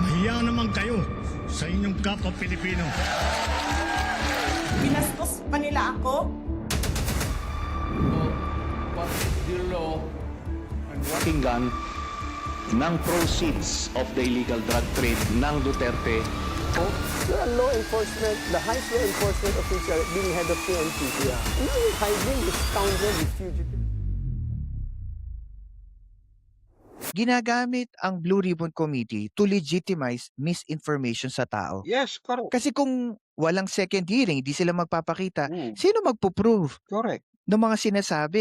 Mahiya naman kayo sa inyong kapwa Pilipino. Binastos pa nila ako. What is the law and what Pakinggan ng proceeds of the illegal drug trade ng Duterte. The law enforcement, the highest law enforcement official being head of PNP. Yeah. Now you're hiding this scoundrel, this fugitive. Ginagamit ang Blue Ribbon Committee to legitimize misinformation sa tao. Yes, correct. Kasi kung walang second hearing, hindi sila magpapakita, Mm, sino magpo-prove correct. ng mga sinasabi?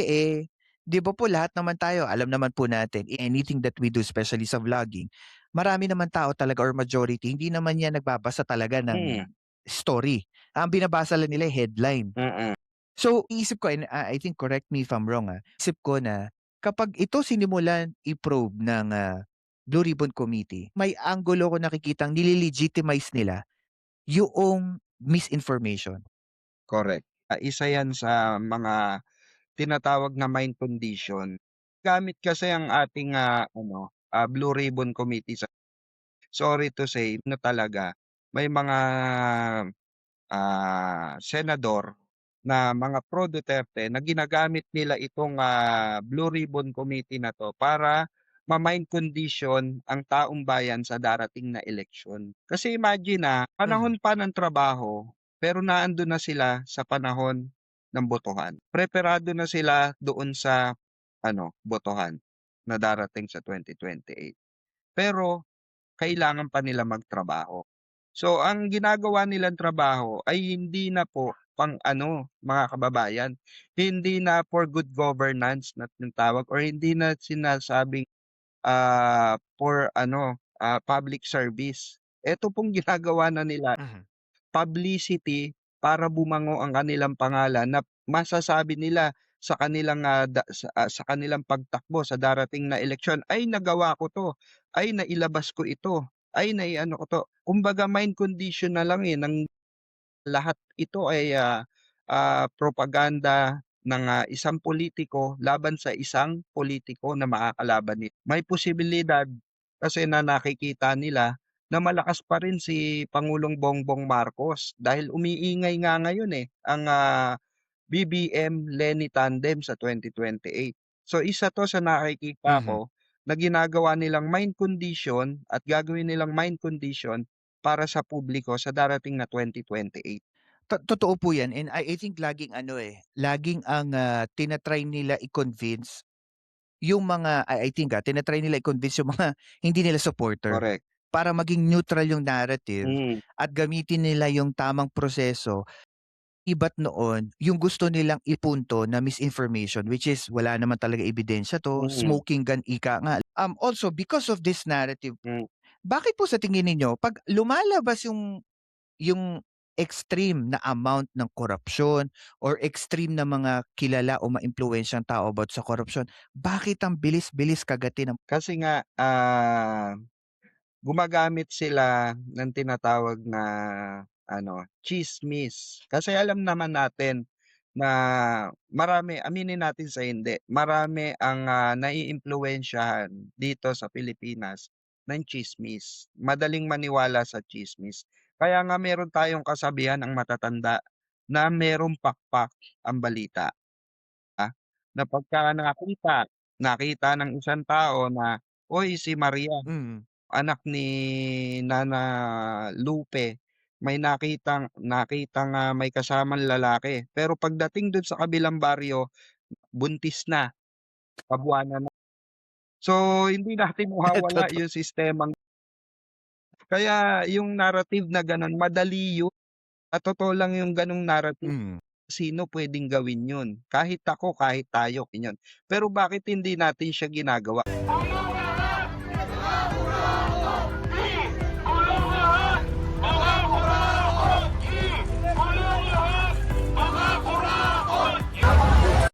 Di ba po lahat naman tayo, alam naman po natin, anything that we do, especially sa vlogging, marami naman tao talaga or majority, hindi naman yan nagbabasa talaga ng Mm, story. Ang binabasa lang nila headline. mm-mm. So, isip ko, and I think correct me if I'm wrong, isip ko na kapag ito sinimulan i-probe ng Blue Ribbon Committee, may angulo ko nakikitang nililegitimize nila yung misinformation. Correct. Isa yan sa mga tinatawag na mind condition. Gamit kasi ang ating Blue Ribbon Committee sa sorry to say na talaga may mga senador na mga pro Duterte na ginagamit nila itong Blue Ribbon Committee na to para ma-mind condition ang taong bayan sa darating na eleksyon. Kasi imagine panahon pa ng trabaho pero naandun na sila sa panahon ng botohan. Preparado na sila doon sa botohan na darating sa 2028. Pero kailangan pa nila magtrabaho. So, ang ginagawa nilang trabaho ay hindi na po mga kababayan, hindi na for good governance na tinatawag or hindi na sinasabing for public service. Ito pong ginagawa na nila, publicity para bumango ang kanilang pangalan na masasabi nila sa kanilang sa kanilang pagtakbo sa darating na eleksyon, ay nagawa ko to, ay nailabas ko ito, ay naiano ko to. Kumbaga mind condition na lang ng lahat ito ay propaganda ng isang politiko laban sa isang politiko na makakalaban nito. May posibilidad kasi na nakikita nila na malakas pa rin si Pangulong Bongbong Marcos dahil umiingay nga ngayon ang BBM Leni tandem sa 2028. So isa to sa nakikita ko na ginagawa nilang mind condition at gagawin nilang mind condition para sa publiko sa darating na 2028. Totoo po yan. And I think laging laging ang tinatry nila i-convince yung mga, I think tinatry nila i-convince yung mga hindi nila supporter Correct. para maging neutral yung narrative Mm, at gamitin nila yung tamang proseso. Iba't noon, yung gusto nilang ipunto na misinformation, which is wala naman talaga ebidensya to, mm, smoking gun ika nga. Also, because of this narrative, mm. bakit po sa tingin ninyo, pag lumalabas yung extreme na amount ng korupsyon or extreme na mga kilala o maimpluwensyang tao about sa korupsyon, bakit ang bilis-bilis kagatin ng Kasi nga gumagamit sila ng tinatawag na tsismis. Kasi alam naman natin na marami, aminin natin sa hindi, marami ang naiimpluwensyahan dito sa Pilipinas ng tsismis. Madaling maniwala sa tsismis. Kaya nga meron tayong kasabihan ang matatanda na merong pakpak ang balita. Na pagka nakita ng isang tao na, "Uy, si Maria, anak ni Nana Lupe, may nakitang may kasamang lalaki." Pero pagdating dun sa kabilang baryo, buntis na, kabuwanan na. So, hindi natin mawawala Totoo. yung sistemang kaya yung narrative na gano'n madali yun. At totoo lang yung gano'ng narrative, sino puwedeng gawin yun. Kahit ako, kahit tayo, ganyan. Pero bakit hindi natin siya ginagawa?